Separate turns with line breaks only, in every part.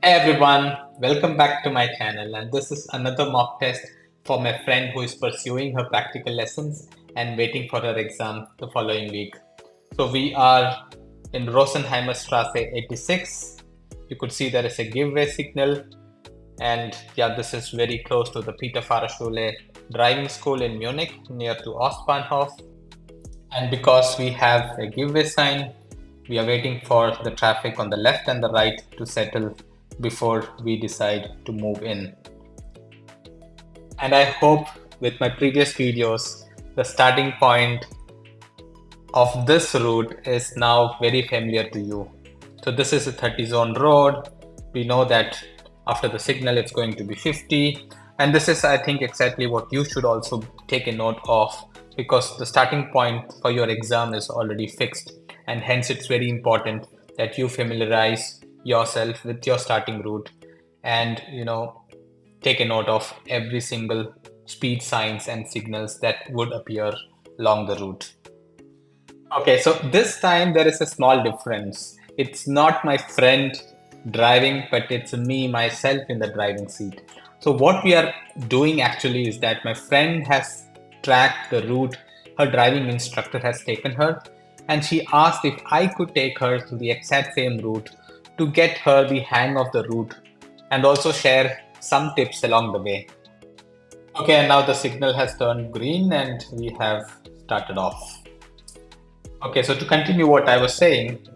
Hey everyone, welcome back to my channel, and this is another mock test for my friend who is pursuing her practical lessons and waiting for her exam the following week. So we are in Rosenheimer Straße 86. You could see there is a giveaway signal, and yeah, this is very close to the Peter Fahrerschule driving school in Munich near to Ostbahnhof. And because we have a giveaway sign, we are waiting for the traffic on the left and the right to settle before we decide to move in. And I hope with my previous videos, the starting point of this route is now very familiar to you. So this is a 30 zone road. We know that after the signal it's going to be 50, and this is, I think, exactly what you should also take a note of, because the starting point for your exam is already fixed, and hence it's very important that you familiarize yourself with your starting route and take a note of every single speed signs and signals that would appear along the route. Okay, so this time there is a small difference. It's not my friend driving, but it's me, myself in the driving seat. So, what we are doing actually is that my friend has tracked the route her driving instructor has taken her, and she asked if I could take her to the exact same route to get her the hang of the route and also share some tips along the way. Okay, and now the signal has turned green and we have started off. Okay, so to continue what I was saying,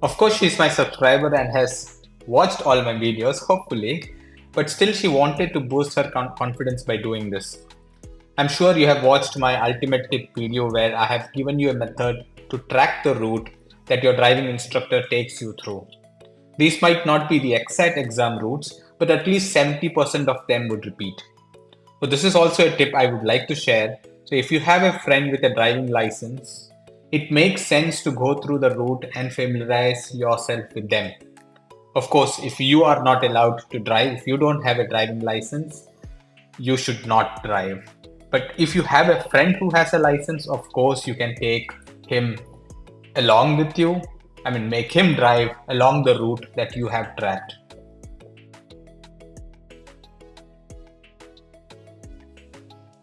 of course, she's my subscriber and has watched all my videos, hopefully, but still, she wanted to boost her confidence by doing this. I'm sure you have watched my ultimate tip video where I have given you a method to track the route that your driving instructor takes you through. These might not be the exact exam routes, but at least 70% of them would repeat. So, this is also a tip I would like to share. So, if you have a friend with a driving license, it makes sense to go through the route and familiarize yourself with them. Of course, if you are not allowed to drive, if you don't have a driving license, you should not drive. But if you have a friend who has a license, of course, you can take him along with you. I mean, make him drive along the route that you have tracked.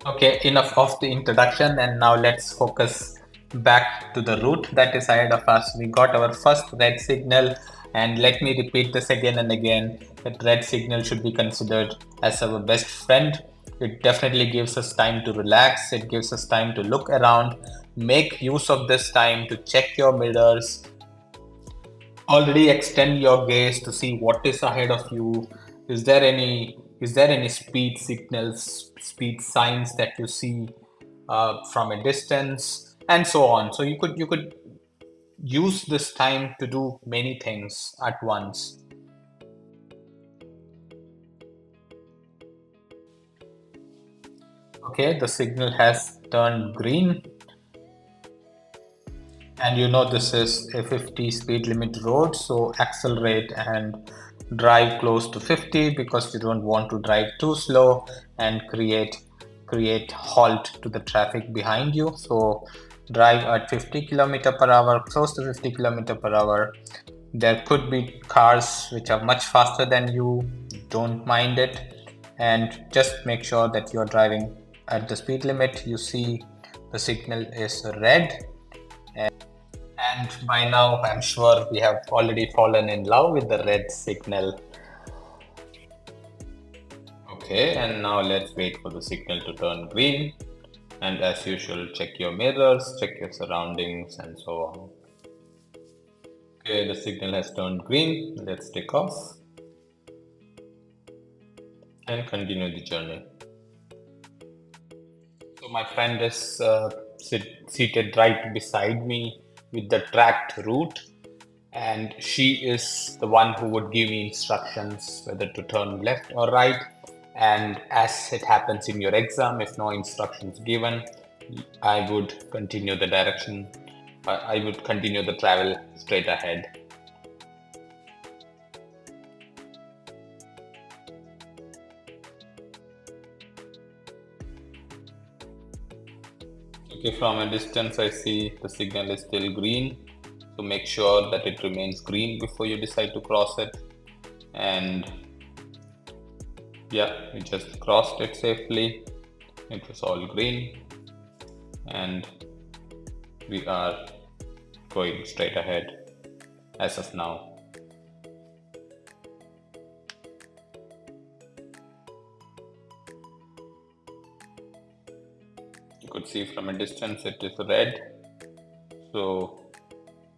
Okay, enough of the introduction, and now let's focus back to the route that is ahead of us. We got our first red signal, and let me repeat this again and again, that red signal should be considered as our best friend. It definitely gives us time to relax, it gives us time to look around, make use of this time to check your mirrors, already extend your gaze to see what is ahead of you. Is there any speed signals, speed signs that you see from a distance, and so on. So you could use this time to do many things at once. Okay, the signal has turned green, and this is a 50 speed limit road, so accelerate and drive close to 50, because you don't want to drive too slow and create halt to the traffic behind you. So drive at 50 kilometer per hour, close to 50 kilometer per hour. There could be cars which are much faster than you, don't mind it, and just make sure that you're driving at the speed limit. You see the signal is red, and by now, I'm sure we have already fallen in love with the red signal. Okay, and now let's wait for the signal to turn green. And as usual, check your mirrors, check your surroundings, and so on. Okay, the signal has turned green. Let's take off and continue the journey. So my friend is seated right beside me with the tracked route, and she is the one who would give me instructions whether to turn left or right. And as it happens in your exam, if no instructions given, I would continue the direction. I would continue the travel straight ahead. Okay, from a distance, I see the signal is still green. So make sure that it remains green before you decide to cross it. and yeah, we just crossed it safely. It was all green, and we are going straight ahead as of now. You could see from a distance it is red, so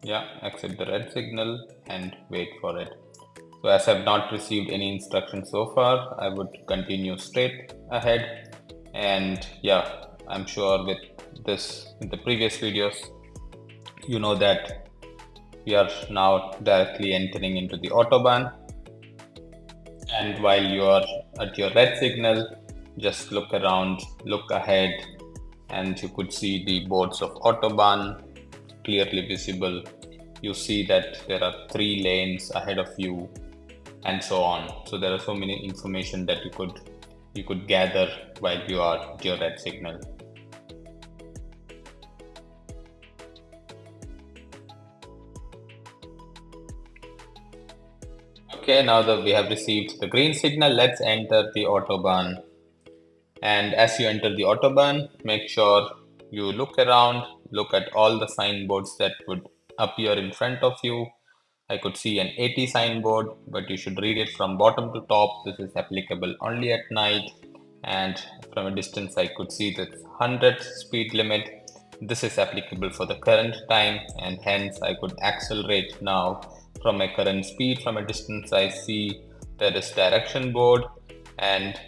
yeah, accept the red signal and wait for it. So as I've not received any instructions so far, I would continue straight ahead. And yeah, I'm sure with the previous videos, you know that we are now directly entering into the Autobahn. And while you are at your red signal, just look around, look ahead, and you could see the boards of Autobahn clearly visible. You see that there are 3 lanes ahead of you, and so on. So there are so many information that you could gather while you are at your red signal. Okay, now that we have received the green signal, let's enter the Autobahn. And as you enter the Autobahn, make sure you look around, look at all the signboards that would appear in front of you. I could see an 80 signboard, but you should read it from bottom to top. This is applicable only at night. And from a distance, I could see the 100 speed limit. This is applicable for the current time, and hence I could accelerate now from my current speed. From a distance, I see there is direction board, and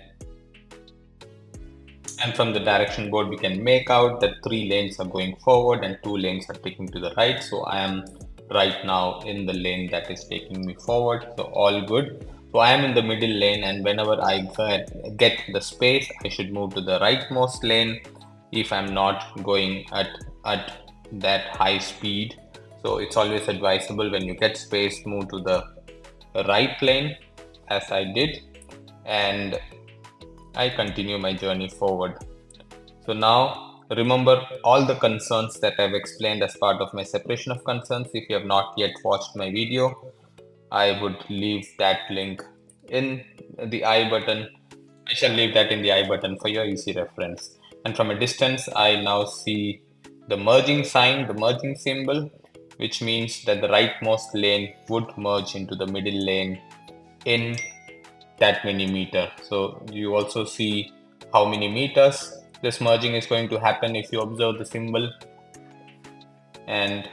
from the direction board we can make out that 3 lanes are going forward and 2 lanes are taking to the right. So I am right now in the lane that is taking me forward, so all good. So I am in the middle lane, and whenever I get the space, I should move to the rightmost lane if I'm not going at that high speed. So it's always advisable, when you get space, move to the right lane, as I did, and I continue my journey forward. So now remember all the concerns that I've explained as part of my separation of concerns. If you have not yet watched my video, I would leave that link in the I button. I shall leave that in the I button for your easy reference. And from a distance, I now see the merging sign, the merging symbol, which means that the rightmost lane would merge into the middle lane in that many meter. So you also see how many meters this merging is going to happen if you observe the symbol. And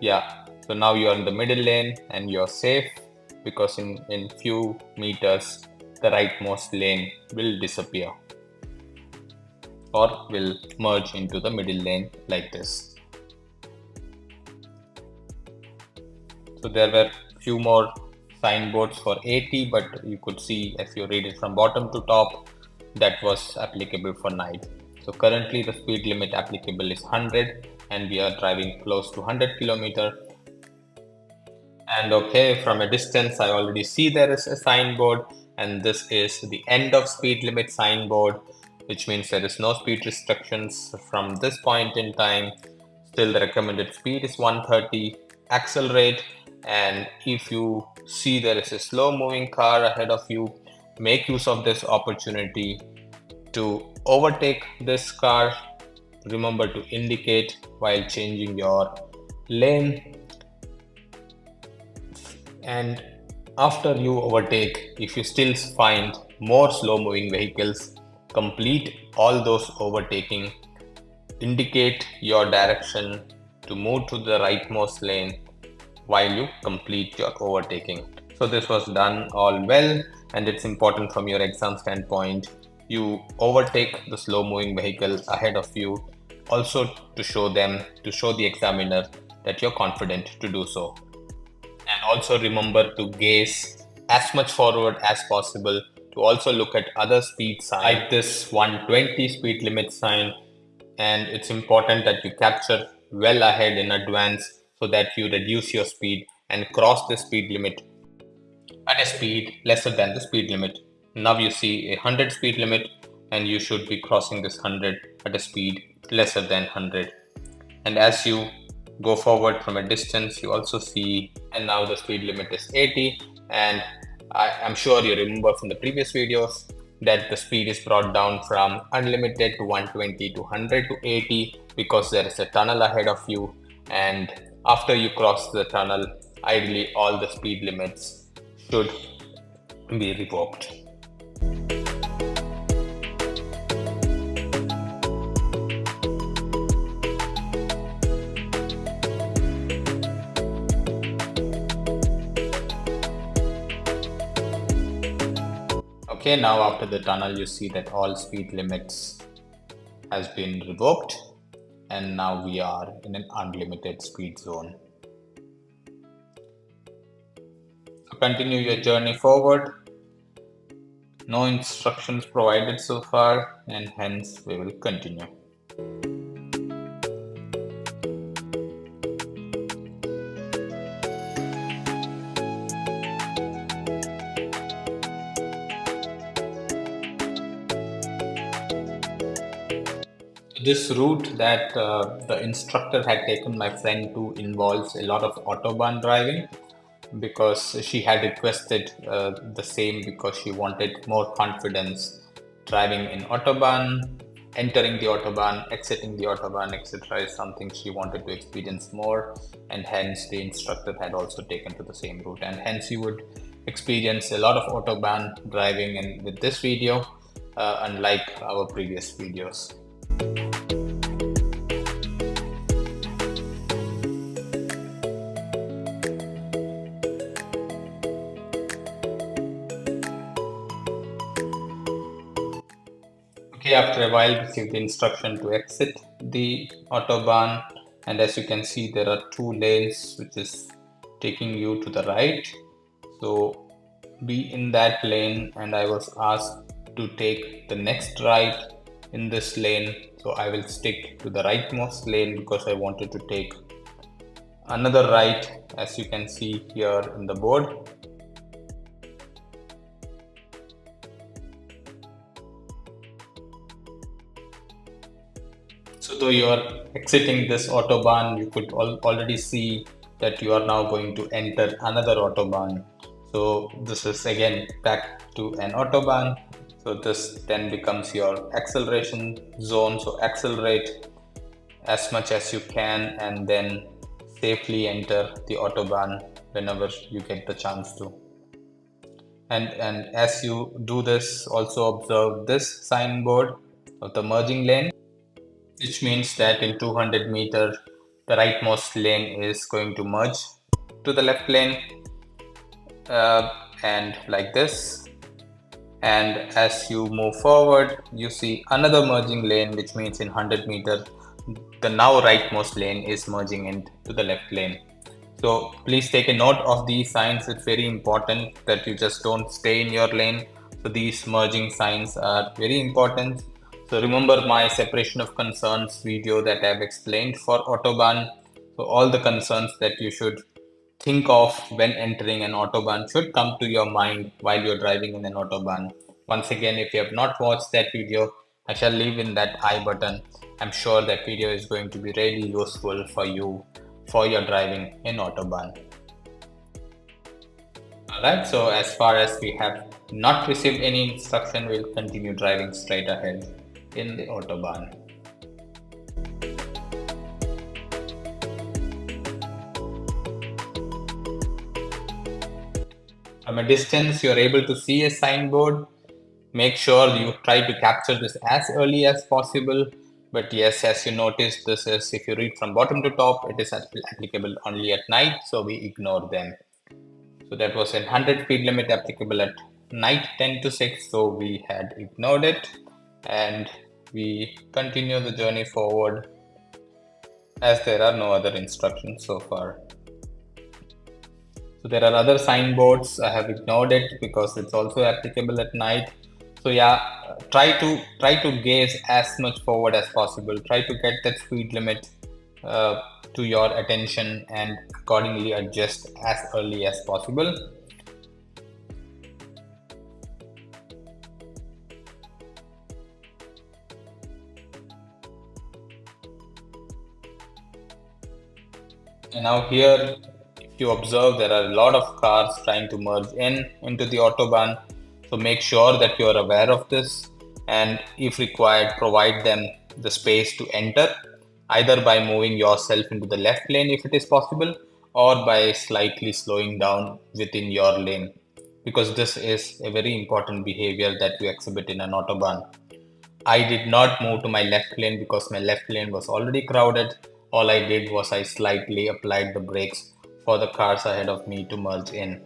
yeah, so now you are in the middle lane and you're safe, because in few meters the rightmost lane will disappear or will merge into the middle lane like this. So there were few more signboards for 80, but you could see, if you read it from bottom to top, that was applicable for night. So currently the speed limit applicable is 100, and we are driving close to 100 kilometer. And okay, from a distance I already see there is a signboard, and this is the end of speed limit signboard, which means there is no speed restrictions from this point in time. Still the recommended speed is 130. Accelerate, and if you see there is a slow moving car ahead of you, make use of this opportunity to overtake this car. Remember to indicate while changing your lane, and after you overtake, if you still find more slow moving vehicles, complete all those overtaking, indicate your direction to move to the rightmost lane while you complete your overtaking. So this was done all well, and it's important from your exam standpoint. You overtake the slow moving vehicle ahead of you, also to show the examiner that you're confident to do so. And also remember to gaze as much forward as possible, to also look at other speed signs like this 120 speed limit sign, and it's important that you capture well ahead in advance so that you reduce your speed and cross the speed limit at a speed lesser than the speed limit. Now you see a 100 speed limit, and you should be crossing this 100 at a speed lesser than 100. And as you go forward from a distance, you also see, and now the speed limit is 80, and I'm sure you remember from the previous videos that the speed is brought down from unlimited to 120 to 100 to 80 because there is a tunnel ahead of you, and after you cross the tunnel, ideally all the speed limits should be revoked. Okay, now after the tunnel you see that all speed limits has been revoked, and now we are in an unlimited speed zone. So continue your journey forward. No instructions provided so far, and hence we will continue. This route that the instructor had taken my friend to involves a lot of autobahn driving because she had requested the same because she wanted more confidence driving in autobahn, entering the autobahn, exiting the autobahn, etc. is something she wanted to experience more, and hence the instructor had also taken to the same route, and hence you would experience a lot of autobahn driving in with this video, unlike our previous videos. Okay, after a while, receive the instruction to exit the autobahn, and as you can see, there are two lanes which is taking you to the right. So be in that lane, and I was asked to take the next right in this lane. So I will stick to the rightmost lane because I wanted to take another right, as you can see here in the board. So though you are exiting this autobahn, you could already see that you are now going to enter another autobahn. So this is again back to an autobahn. So this then becomes your acceleration zone. So accelerate as much as you can and then safely enter the autobahn whenever you get the chance to. And as you do this, also observe this signboard of the merging lane, which means that in 200 meter the rightmost lane is going to merge to the left lane, and like this, and as you move forward you see another merging lane, which means in 100 meter the now rightmost lane is merging into the left lane. So please take a note of these signs. It's very important that you just don't stay in your lane. So these merging signs are very important. So remember my separation of concerns video that I've explained for Autobahn. So all the concerns that you should think of when entering an Autobahn should come to your mind while you're driving in an Autobahn. Once again, if you have not watched that video, I shall leave in that I button. I'm sure that video is going to be really useful for you for your driving in Autobahn. Alright, so as far as we have not received any instruction, we'll continue driving straight ahead in the Autobahn. From a distance, you're able to see a signboard. Make sure you try to capture this as early as possible. But yes, as you notice, this is, if you read from bottom to top, it is applicable only at night, so we ignore them. So that was a 100 speed limit applicable at night 10 to 6, so we had ignored it, and we continue the journey forward as there are no other instructions so far. So there are other signboards, I have ignored it because it's also applicable at night. So yeah, try to gaze as much forward as possible. Try to get that speed limit to your attention and accordingly adjust as early as possible. And now here, if you observe, there are a lot of cars trying to merge into the autobahn. So make sure that you are aware of this, and if required, provide them the space to enter, either by moving yourself into the left lane if it is possible, or by slightly slowing down within your lane, because this is a very important behavior that you exhibit in an autobahn. I did not move to my left lane because my left lane was already crowded. All I did was I slightly applied the brakes for the cars ahead of me to merge in.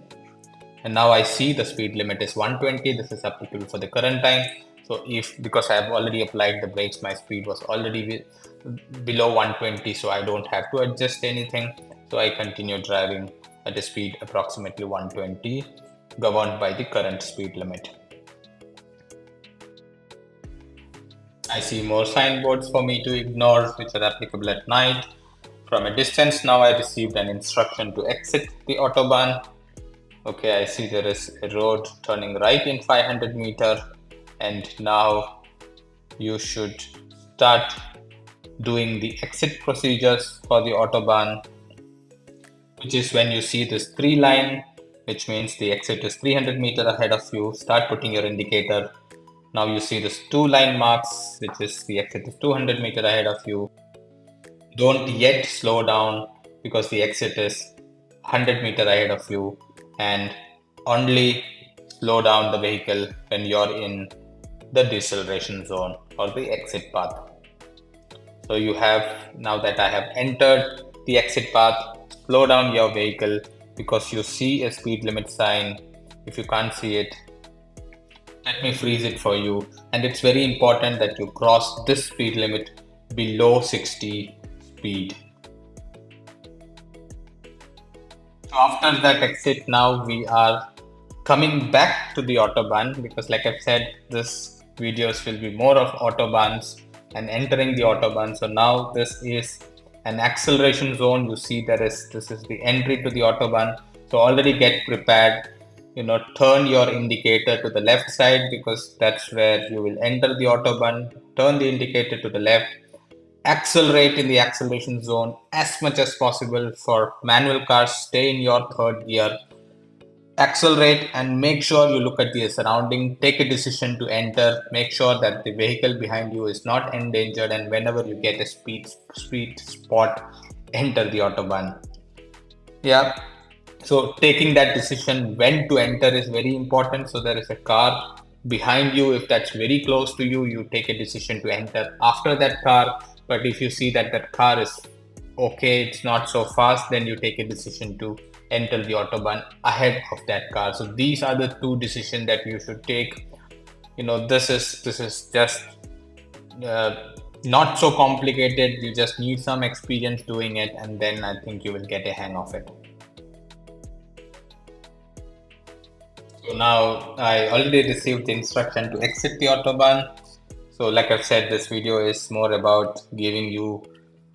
And now I see the speed limit is 120. This is applicable for the current time. So if, because I have already applied the brakes, my speed was already below 120, so I don't have to adjust anything. So I continue driving at a speed approximately 120, governed by the current speed limit. I see more signboards for me to ignore, which are applicable at night. From a distance now, I received an instruction to exit the autobahn. Okay, I see there is a road turning right in 500 meter, and now you should start doing the exit procedures for the autobahn, which is when you see this 3 line, which means the exit is 300 meter ahead of you. Start putting your indicator. Now you see this 2 line marks, which is the exit is 200 meter ahead of you. Don't yet slow down because the exit is 100 meter ahead of you, and only slow down the vehicle when you're in the deceleration zone or the exit path. So you have, now that I have entered the exit path, slow down your vehicle because you see a speed limit sign. If you can't see it, let me freeze it for you. And it's very important that you cross this speed limit below 60 speed. So after that exit, now we are coming back to the autobahn, because like I've said, this videos will be more of autobahns and entering the autobahn. So now this is an acceleration zone. You see this is the entry to the autobahn. So already get prepared. Turn your indicator to the left side because that's where you will enter the autobahn. Turn the indicator to the left. Accelerate in the acceleration zone as much as possible. For manual cars, stay in your third gear. Accelerate and make sure you look at the surrounding. Take a decision to enter. Make sure that the vehicle behind you is not endangered, and whenever you get a speed spot, enter the autobahn. Yeah. So taking that decision when to enter is very important. So there is a car behind you. If that's very close to you, you take a decision to enter after that car. But if you see that that car is okay, it's not so fast, then you take a decision to enter the autobahn ahead of that car. So these are the two decisions that you should take. This is just not so complicated. You just need some experience doing it, and then I think you will get a hang of it. So now I already received the instruction to exit the autobahn. So like I've said, this video is more about giving you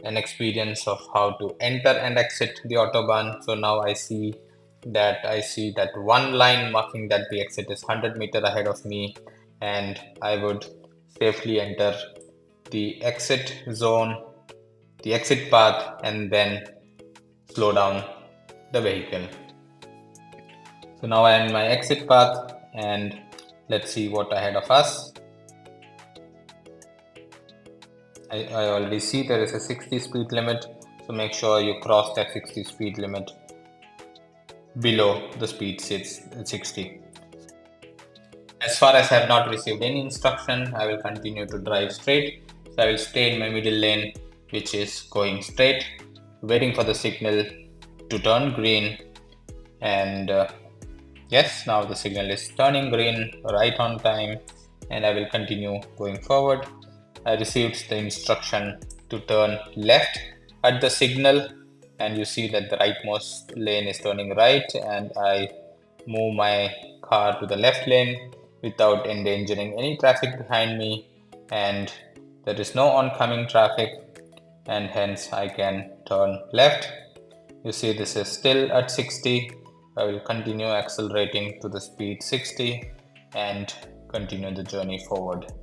an experience of how to enter and exit the autobahn. So now I see that one line marking that the exit is 100 meter ahead of me, and I would safely enter the exit zone, the exit path, and then slow down the vehicle. So now I am in my exit path, and let's see what ahead of us. I already see there is a 60 speed limit, so make sure you cross that 60 speed limit below the speed 60. As far as I have not received any instruction, I will continue to drive straight. So I will stay in my middle lane, which is going straight, waiting for the signal to turn green. And yes, now the signal is turning green right on time, and I will continue going forward. I received the instruction to turn left at the signal, and you see that the rightmost lane is turning right, and I move my car to the left lane without endangering any traffic behind me, and there is no oncoming traffic, and hence I can turn left. You see this is still at 60. I will continue accelerating to the speed 60 and continue the journey forward.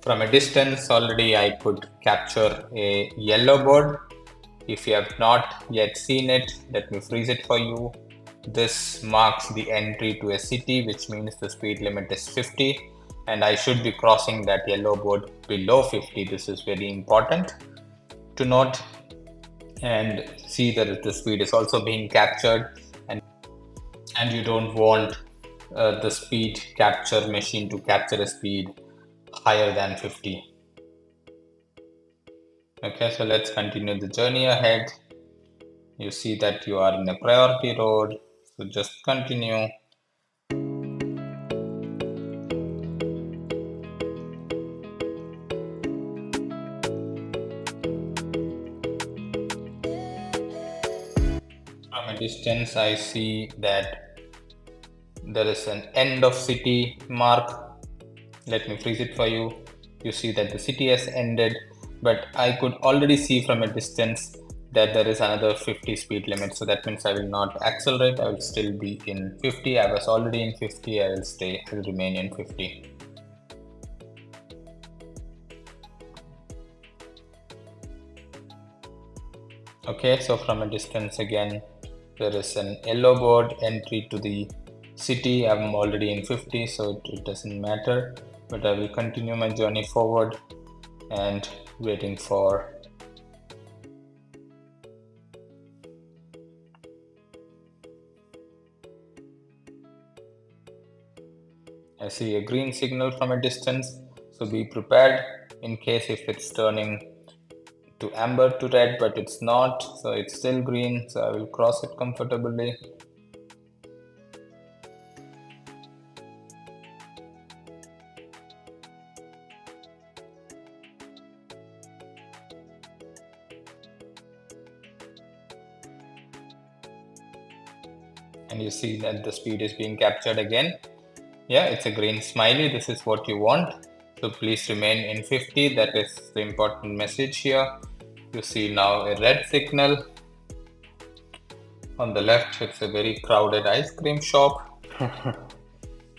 From a distance, already I could capture a yellow board. If you have not yet seen it, let me freeze it for you. This marks the entry to a city, which means the speed limit is 50, and I should be crossing that yellow board below 50. This is very important to note, and see that the speed is also being captured, and you don't want the speed capture machine to capture a speed higher than 50. Okay, so let's continue the journey ahead. You see that you are in a priority road, so just continue. From a distance, I see that there is an end of city mark. Let me freeze it for you. You see that the city has ended, but I could already see from a distance that there is another 50 speed limit. So that means I will not accelerate. I will still be in 50. I was already in 50. I will remain in 50. Okay, so from a distance again, there is an yellow board entry to the city. I'm already in 50, so it doesn't matter, but I will continue my journey forward and waiting for I see a green signal from a distance, so be prepared in case if it's turning to amber to red, but it's not, so it's still green, so I will cross it comfortably. And you see that the speed is being captured again. Yeah, it's a green smiley. This is what you want. So please remain in 50. That is the important message here. You see now a red signal. On the left, it's a very crowded ice cream shop.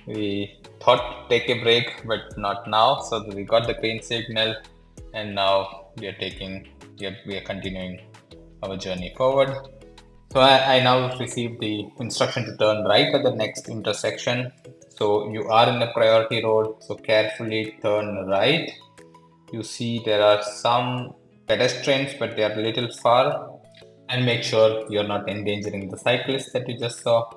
We thought take a break, but not now. So we got the green signal, and now we are continuing our journey forward. So I now received the instruction to turn right at the next intersection. So you are in a priority road, so carefully turn right. You see there are some pedestrians, but they are a little far. And make sure you're not endangering the cyclist that you just saw.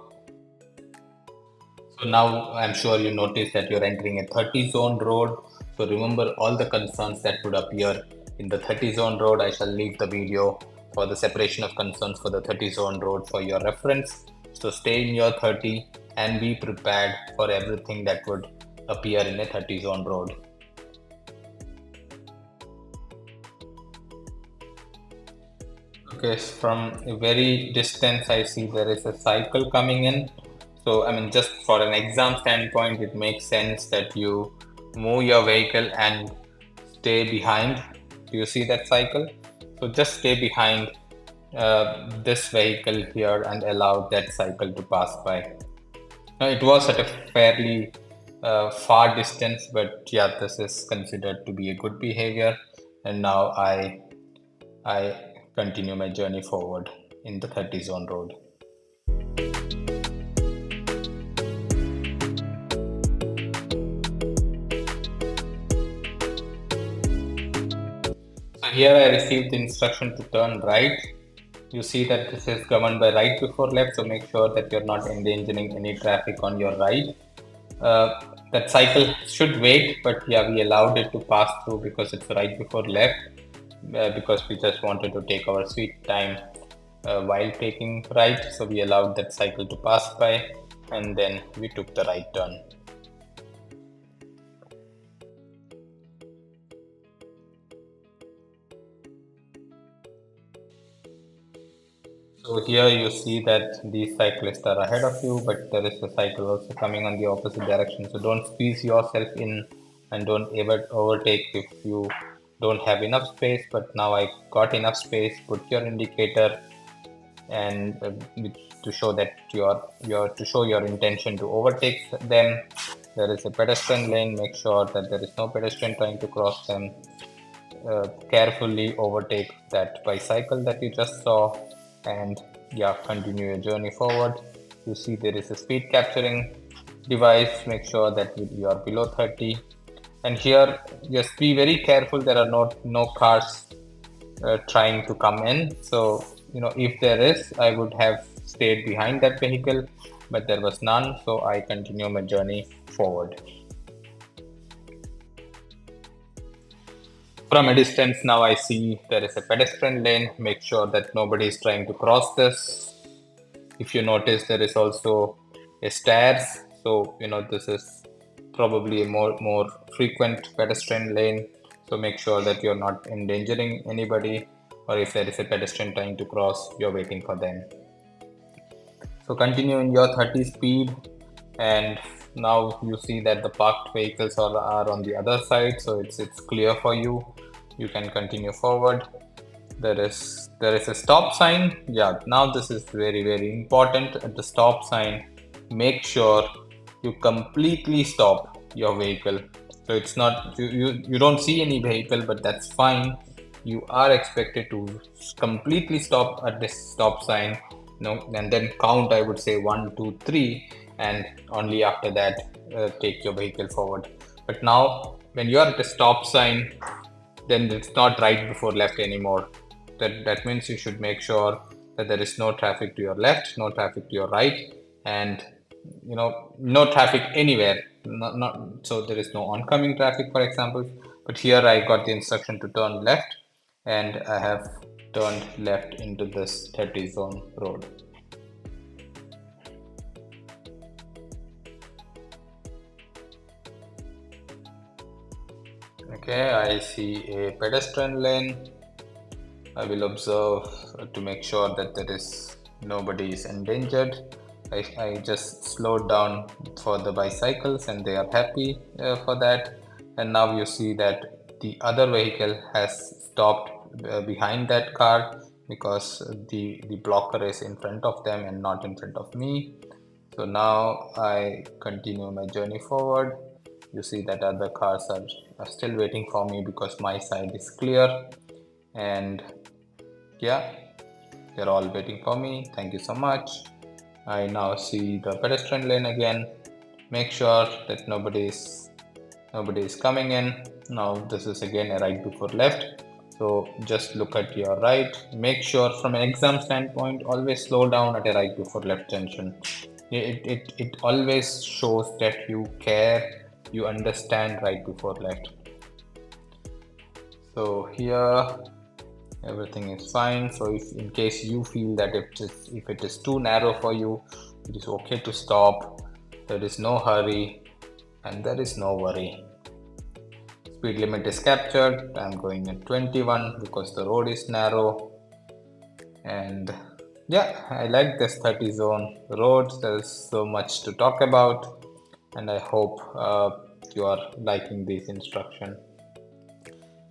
So now I'm sure you notice that you're entering a 30 zone road. So remember all the concerns that would appear in the 30 zone road. I shall leave the video for the separation of concerns for the 30 zone road for your reference. So stay in your 30 and be prepared for everything that would appear in a 30 zone road. Okay, from a very distance, I see there is a cycle coming in. So, I mean, just for an exam standpoint, it makes sense that you move your vehicle and stay behind. Do you see that cycle? So, just stay behind this vehicle here and allow that cycle to pass by. Now, it was at a fairly far distance, but yeah, this is considered to be a good behavior. And now I continue my journey forward in the 30 zone road. So here I received the instruction to turn right. You see that this is governed by right before left, so make sure that you're not endangering any traffic on your right. That cycle should wait, but yeah, we allowed it to pass through because it's right before left, because we just wanted to take our sweet time while taking right. So we allowed that cycle to pass by, and then we took the right turn. So here you see that these cyclists are ahead of you, but there is a cycle also coming on the opposite direction. So don't squeeze yourself in and don't ever overtake if you don't have enough space. But now I got enough space. Put your indicator and to show that your to show your intention to overtake them. there is a pedestrian lane, make sure that there is no pedestrian trying to cross them. Carefully overtake that bicycle that you just saw, and yeah, continue your journey forward. You see there is a speed capturing device, make sure that you are below 30. And here just be very careful, there are no cars trying to come in. So if there is, I would have stayed behind that vehicle, but there was none, so I continue my journey forward. From a distance now I see there is a pedestrian lane, make sure that nobody is trying to cross this. If you notice, there is also a stairs, so this is probably a more frequent pedestrian lane, so make sure that you're not endangering anybody, or if there is a pedestrian trying to cross, you're waiting for them. So continue in your 30 speed, and now you see that the parked vehicles are on the other side, so it's clear for you. You can continue forward. There is a stop sign. Yeah, now this is very important. At the stop sign, make sure you completely stop your vehicle. So it's not you don't see any vehicle, but that's fine. You are expected to completely stop at this stop sign, and then count, I would say 1 2 3, and only after that take your vehicle forward. But now when you are at the stop sign, then it's not right before left anymore. That means you should make sure that there is no traffic to your left, no traffic to your right, and no traffic anywhere. So there is no oncoming traffic, for example. But here I got the instruction to turn left, and I have turned left into this 30 zone road. Okay, I see a pedestrian lane. I will observe to make sure that there is nobody is endangered. I just slowed down for the bicycles, and they are happy for that. And now you see that the other vehicle has stopped behind that car, because the blocker is in front of them and not in front of me. So now I continue my journey forward. You see that other cars are still waiting for me because my side is clear, and yeah, they're all waiting for me. Thank you so much. I now see the pedestrian lane again. Make sure that nobody is coming in. Now this is again a right before left, so just look at your right. Make sure from an exam standpoint, always slow down at a right before left junction. It always shows that you care, you understand right before left. So here everything is fine. So if in case you feel that if it is too narrow for you, it is okay to stop. There is no hurry and there is no worry. Speed limit is captured. I'm going at 21 because the road is narrow. And yeah, I like this 30 zone road. There's so much to talk about, and I hope you are liking this instruction.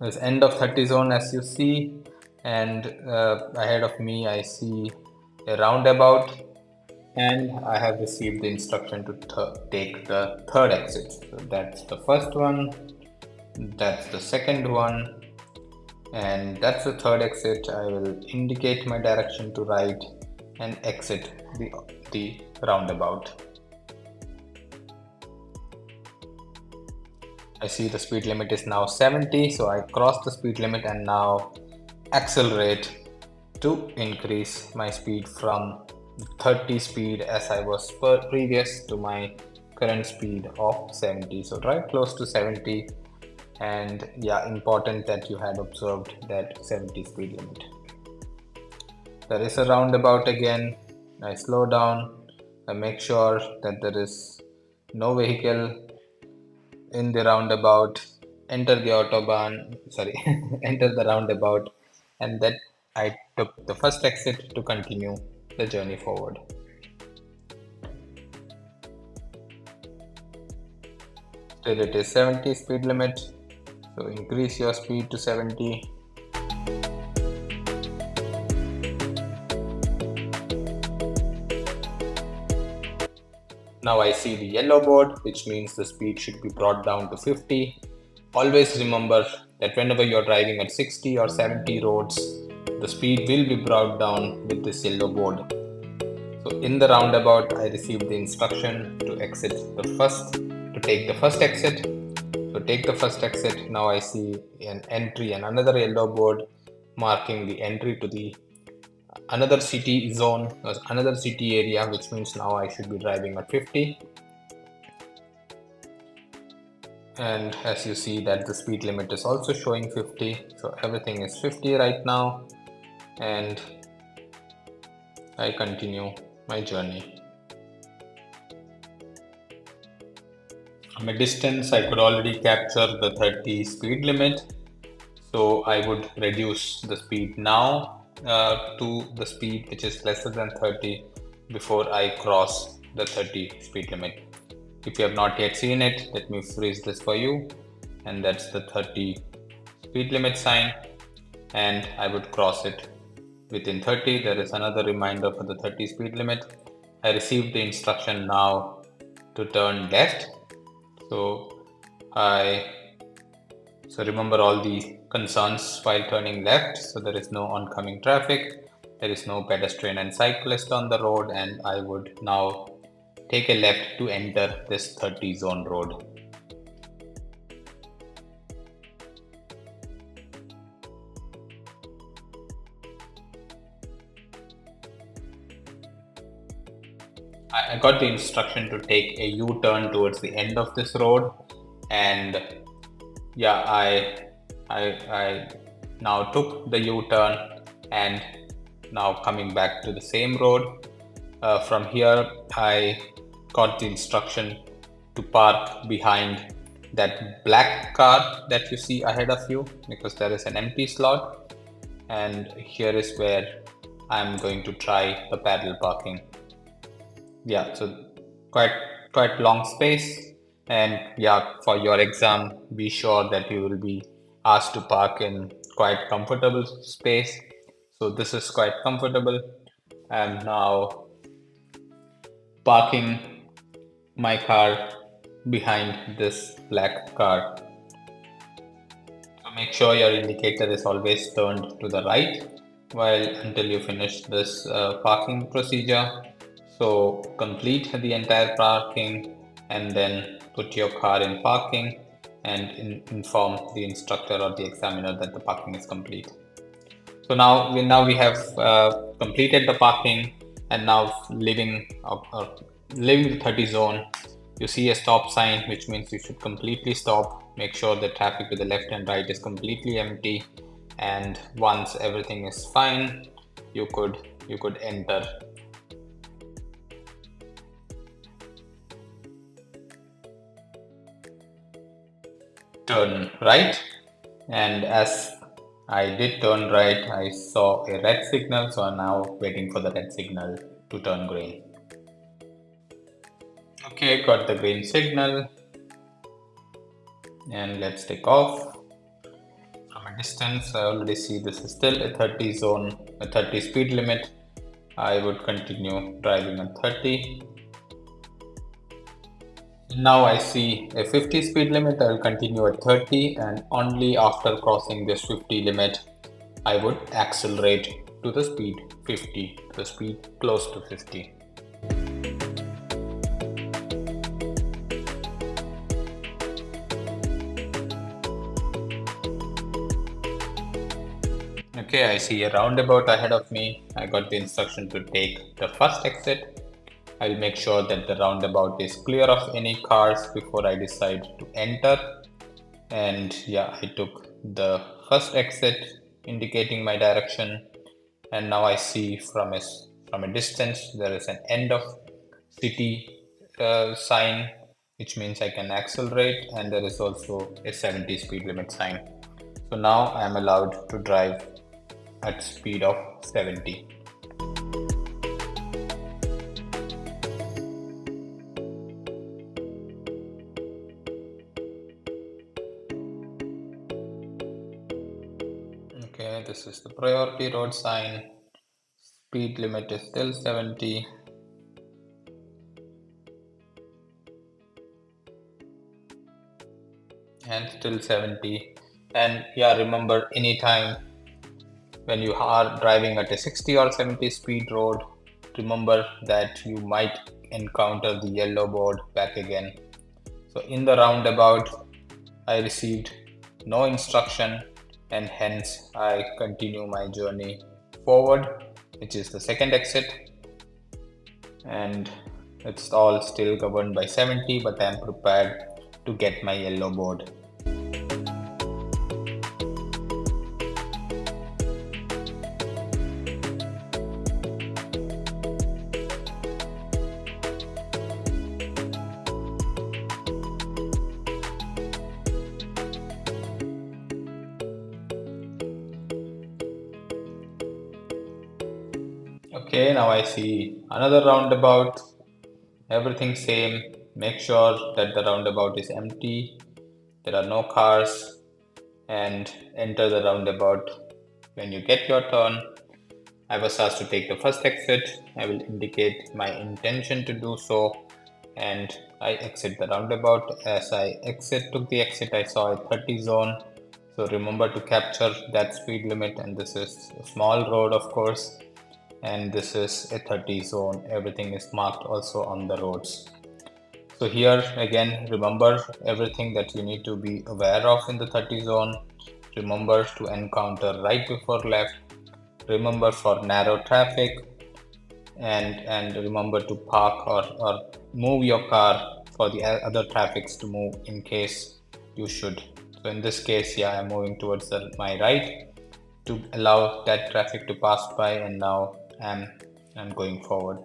There's end of 30 zone, as you see, and ahead of me I see a roundabout, and I have received the instruction to take the third exit. So that's the first one, that's the second one, and that's the third exit. I will indicate my direction to right and exit the roundabout. I see the speed limit is now 70, so I cross the speed limit and now accelerate to increase my speed from 30 speed as I was previous to my current speed of 70. So drive close to 70, and yeah, important that you had observed that 70 speed limit. There is a roundabout again. I slow down. I make sure that there is no vehicle in the roundabout. Enter the autobahn, sorry, enter the roundabout, and then I took the first exit to continue the journey forward. Still it is 70 speed limit, so increase your speed to 70. Now I see the yellow board, which means the speed should be brought down to 50. Always remember that whenever you're driving at 60 or 70 roads, the speed will be brought down with this yellow board. So in the roundabout, I received the instruction to take the first exit. So take the first exit. Now I see an entry and another yellow board marking the entry to the another city zone, another city area, which means now I should be driving at 50. And as you see that the speed limit is also showing 50, so everything is 50 right now, and I continue my journey. From a distance, I could already capture the 30 speed limit, so I would reduce the speed now to the speed which is lesser than 30 before I cross the 30 speed limit. If you have not yet seen it, let me freeze this for you, and that's the 30 speed limit sign, and I would cross it within 30. There is another reminder for the 30 speed limit. I received the instruction now to turn left, so I remember all the concerns while turning left. So there is no oncoming traffic, there is no pedestrian and cyclist on the road, and I would now take a left to enter this 30 zone road. I got the instruction to take a U-turn towards the end of this road, and yeah, I now took the U-turn and now coming back to the same road. From here, I got the instruction to park behind that black car that you see ahead of you, because there is an empty slot, and here is where I'm going to try the parallel parking. Yeah, so quite long space, and yeah, for your exam be sure that you will be asked to park in quite comfortable space. So this is quite comfortable. I'm now parking my car behind this black car. So make sure your indicator is always turned to the right while until you finish this parking procedure. So complete the entire parking and then put your car in parking and inform the instructor or the examiner that the parking is complete. So now we have completed the parking, and now leaving the 30 zone. You see a stop sign, which means you should completely stop. Make sure the traffic to the left and right is completely empty, and once everything is fine, you could enter. Turn right, and as I did turn right, I saw a red signal, so I'm now waiting for the red signal to turn green. Okay, got the green signal, and let's take off. From a distance, I already see this is still a 30 zone, a 30 speed limit. I would continue driving at 30. Now I see a 50 speed limit. I will continue at 30, and only after crossing this 50 limit, I would accelerate to the speed 50, to the speed close to 50. Okay, I see a roundabout ahead of me. I got the instruction to take the first exit. I'll make sure that the roundabout is clear of any cars before I decide to enter. And yeah, I took the first exit, indicating my direction. And now I see from a distance there is an end of city sign, which means I can accelerate, and there is also a 70 speed limit sign. So now I am allowed to drive at speed of 70. Okay, this is the priority road sign. Speed limit is still 70. till 70. And yeah, remember, anytime when you are driving at a 60 or 70 speed road, remember that you might encounter the yellow board back again. So in the roundabout, I received no instruction, and hence I continue my journey forward, which is the second exit, and it's all still governed by 70, but I'm prepared to get my yellow board. Okay, now I see another roundabout. Everything same. Make sure that the roundabout is empty. There are no cars, and enter the roundabout. When you get your turn, I was asked to take the first exit. I will indicate my intention to do so, and I exit the roundabout. As I took the exit, I saw a 30 zone. So remember to capture that speed limit, and this is a small road, of course, and this is a 30 zone. Everything is marked also on the roads. So here again, remember everything that you need to be aware of in the 30 zone. Remember to encounter right before left. Remember for narrow traffic, and remember to park or move your car for the other traffics to move in case you should. So in this case, yeah, I'm moving towards my right to allow that traffic to pass by, and now I'm going forward.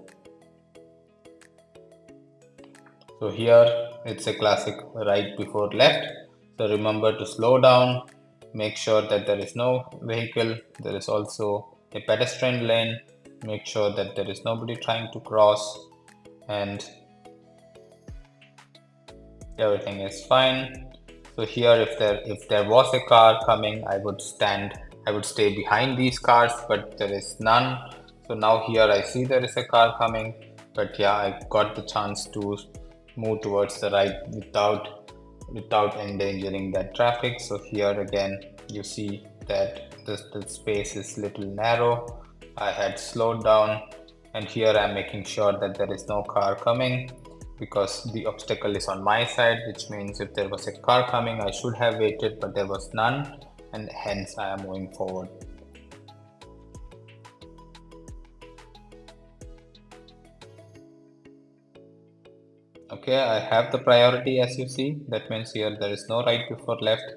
So here it's a classic right before left. So remember to slow down, make sure that there is no vehicle. There is also a pedestrian lane. Make sure that there is nobody trying to cross, and everything is fine. So here if there was a car coming, I would stay behind these cars, but there is none. So now here I see there is a car coming, but yeah, I got the chance to move towards the right without endangering that traffic. So here again you see that the space is little narrow. I had slowed down, and here I'm making sure that there is no car coming, because the obstacle is on my side, which means if there was a car coming, I should have waited, but there was none, and hence I am moving forward. Okay, I have the priority, as you see. That means here there is no right before left,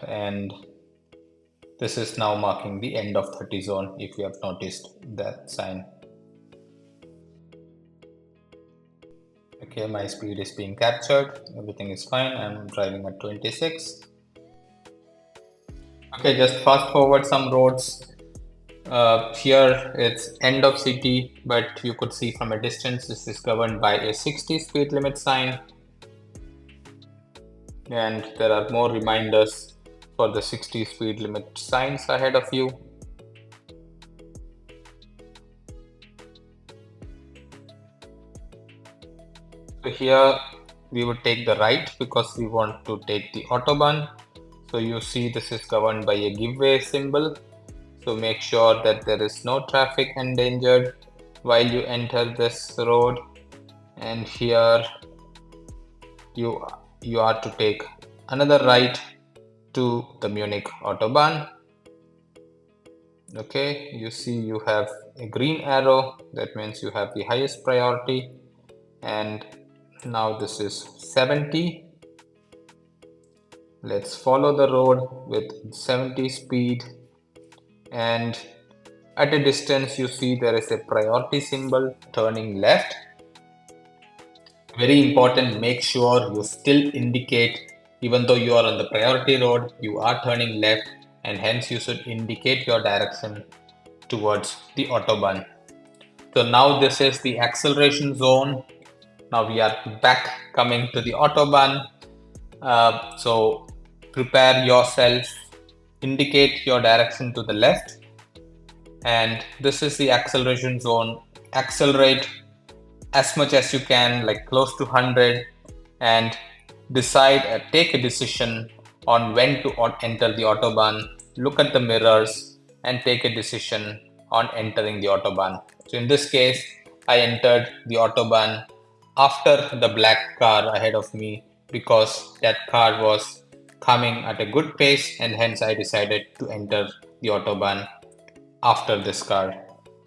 and this is now marking the end of 30 zone, if you have noticed that sign. Okay, my speed is being captured, everything is fine. I'm driving at 26. Okay, just fast forward some roads. Here it's end of city, but you could see from a distance this is governed by a 60 speed limit sign, and there are more reminders for the 60 speed limit signs ahead of you. So here we would take the right because we want to take the autobahn. So you see this is governed by a give way symbol. So make sure that there is no traffic endangered while you enter this road. And here you are to take another right to the Munich autobahn. Okay, you see you have a green arrow, that means you have the highest priority, and now this is 70. Let's follow the road with 70 speed, and at a distance you see there is a priority symbol turning left. Very important, make sure you still indicate, even though you are on the priority road, you are turning left, and hence you should indicate your direction towards the autobahn. So now this is the acceleration zone. Now we are back coming to the autobahn. So prepare yourself, indicate your direction to the left, and this is the acceleration zone. Accelerate as much as you can, like close to 100, and take a decision on when to enter the autobahn, look at the mirrors, and take a decision on entering the autobahn. So in this case, I entered the autobahn after the black car ahead of me because that car was coming at a good pace, and hence I decided to enter the autobahn after this car.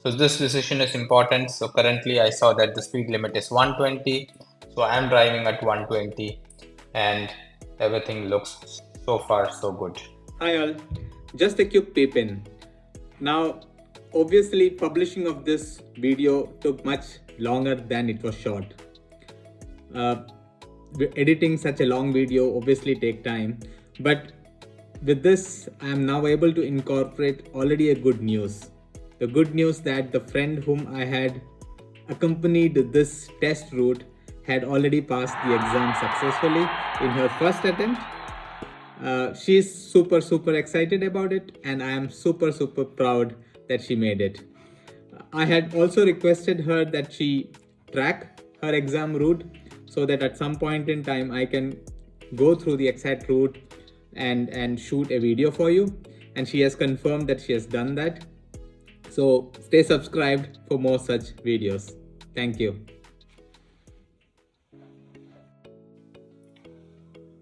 So this decision is important. So currently I saw that the speed limit is 120. So I am driving at 120 and everything looks so far so good.
Hi all, just a quick peep in. Now, obviously publishing of this video took much longer than it was short. Editing such a long video obviously take time, but with this I am now able to incorporate already a good news. The good news that the friend whom I had accompanied this test route had already passed the exam successfully in her first attempt. She's super excited about it, and I am super proud that she made it. I had also requested her that she track her exam route so that at some point in time I can go through the exact route and shoot a video for you, and she has confirmed that she has done that. So stay subscribed for more such videos. Thank you.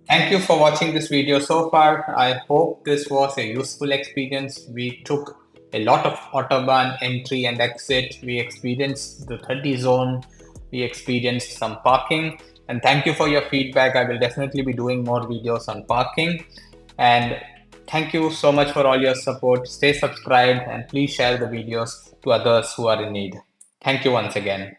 Thank you for watching this video so far. I hope this was a useful experience. We took a lot of autobahn entry and exit. We experienced the 30 zone. We experienced some parking. And thank you for your feedback. I will definitely be doing more videos on parking. And thank you so much for all your support. Stay subscribed and please share the videos to others who are in need. Thank you once again.